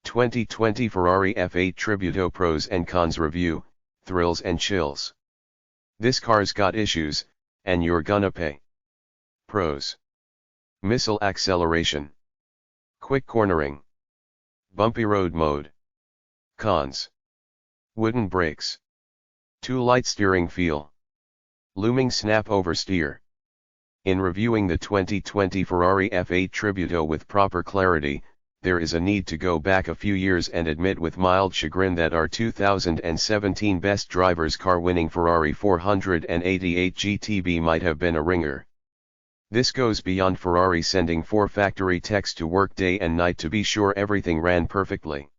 2020 Ferrari F8 Tributo Pros and Cons Review, Thrills and Chills. This car's got issues, and you're gonna pay. Pros: missile acceleration, quick cornering, bumpy road mode. Cons: wooden brakes, too light steering feel, looming snap oversteer. In reviewing the 2020 Ferrari F8 Tributo with proper clarity, there is a need to go back a few years and admit with mild chagrin that our 2017 best drivers car winning Ferrari 488 GTB might have been a ringer. This goes beyond Ferrari sending 4 factory techs to work day and night to be sure everything ran perfectly.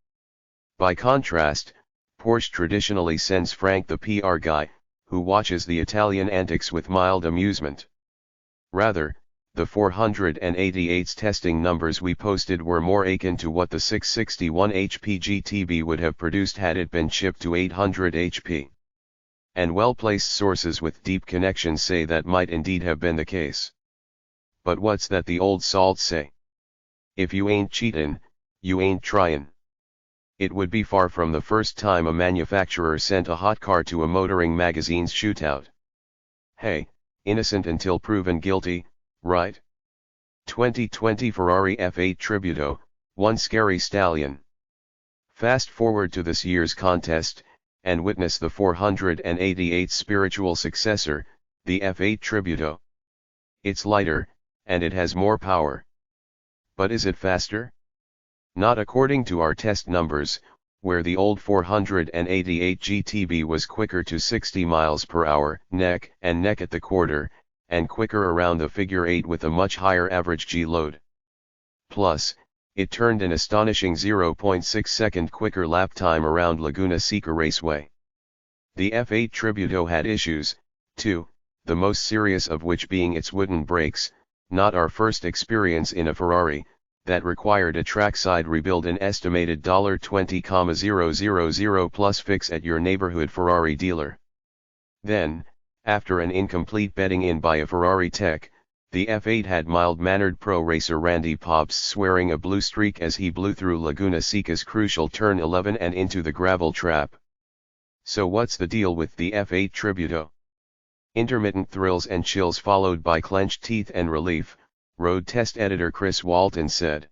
By contrast, Porsche traditionally sends Frank the PR guy, who watches the Italian antics with mild amusement. Rather, the 488's testing numbers we posted were more akin to what the 661 HP GTB would have produced had it been shipped to 800 HP. And well-placed sources with deep connections say that might indeed have been the case. But what's that the old salts say? If you ain't cheatin', you ain't tryin'. It would be far from the first time a manufacturer sent a hot car to a motoring magazine's shootout. Hey, innocent until proven guilty, right? 2020 Ferrari F8 Tributo, one scary stallion. Fast forward to this year's contest, and witness the 488's spiritual successor, the F8 Tributo. It's lighter, and it has more power. But is it faster? Not according to our test numbers, where the old 488 GTB was quicker to 60 miles per hour, neck and neck at the quarter, and quicker around the figure 8 with a much higher average G load. Plus, it turned an astonishing 0.6 second quicker lap time around Laguna Seca Raceway. The F8 Tributo had issues, too, the most serious of which being its wooden brakes, not our first experience in a Ferrari, that required a trackside rebuild an estimated $20,000 plus fix at your neighborhood Ferrari dealer. Then, after an incomplete bedding in by a Ferrari tech, the F8 had mild-mannered pro racer Randy Pobst swearing a blue streak as he blew through Laguna Seca's crucial turn 11 and into the gravel trap. So what's the deal with the F8 Tributo? Intermittent thrills and chills followed by clenched teeth and relief, road test editor Chris Walton said.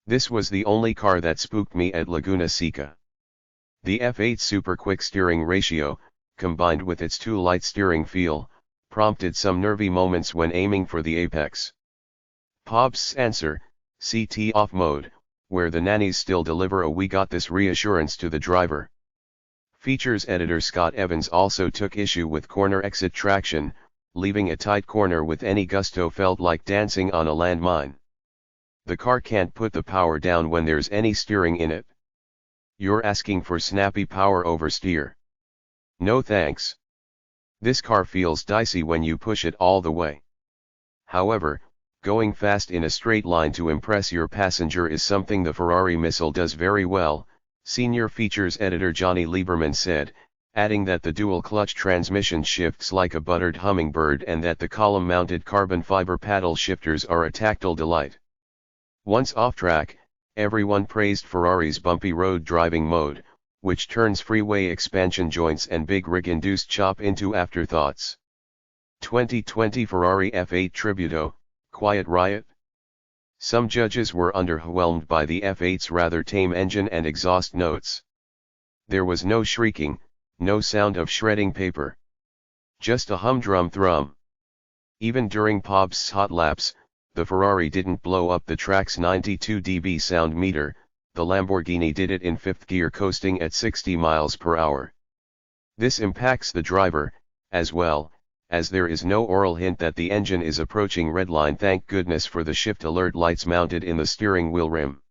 This was the only car that spooked me at Laguna Seca. The F8's super quick steering ratio, combined with its too light steering feel, prompted some nervy moments when aiming for the apex. Pobst's answer, CT off mode, where the nannies still deliver a we got this reassurance to the driver. Features editor Scott Evans also took issue with corner exit traction, leaving a tight corner with any gusto felt like dancing on a landmine. The car can't put the power down when there's any steering in it. You're asking for snappy power oversteer. No thanks. This car feels dicey when you push it all the way. However, going fast in a straight line to impress your passenger is something the Ferrari missile does very well, senior features editor Johnny Lieberman said, adding that the dual-clutch transmission shifts like a buttered hummingbird and that the column-mounted carbon fiber paddle shifters are a tactile delight. Once off-track, everyone praised Ferrari's bumpy road driving mode, which turns freeway expansion joints and big rig-induced chop into afterthoughts. 2020 Ferrari F8 Tributo, quiet riot? Some judges were underwhelmed by the F8's rather tame engine and exhaust notes. There was no shrieking, no sound of shredding paper. Just a humdrum thrum. Even during Pobst's hot laps, the Ferrari didn't blow up the track's 92 dB sound meter, the Lamborghini did it in 5th gear coasting at 60 miles per hour. This impacts the driver, as well, as there is no oral hint that the engine is approaching redline, thank goodness for the shift alert lights mounted in the steering wheel rim.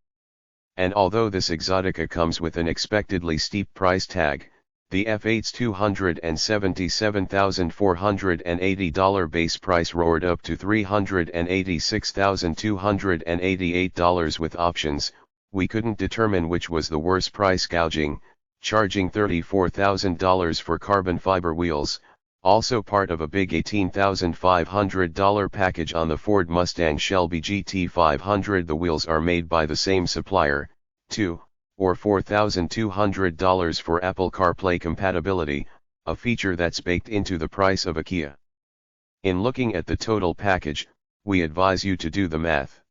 And although this Exotica comes with an expectedly steep price tag, the F8's $277,480 base price roared up to $386,288 with options. We couldn't determine which was the worst price gouging, charging $34,000 for carbon fiber wheels, also part of a big $18,500 package on the Ford Mustang Shelby GT500. The wheels are made by the same supplier, too, or $4,200 for Apple CarPlay compatibility, a feature that's baked into the price of a Kia. In looking at the total package, we advise you to do the math.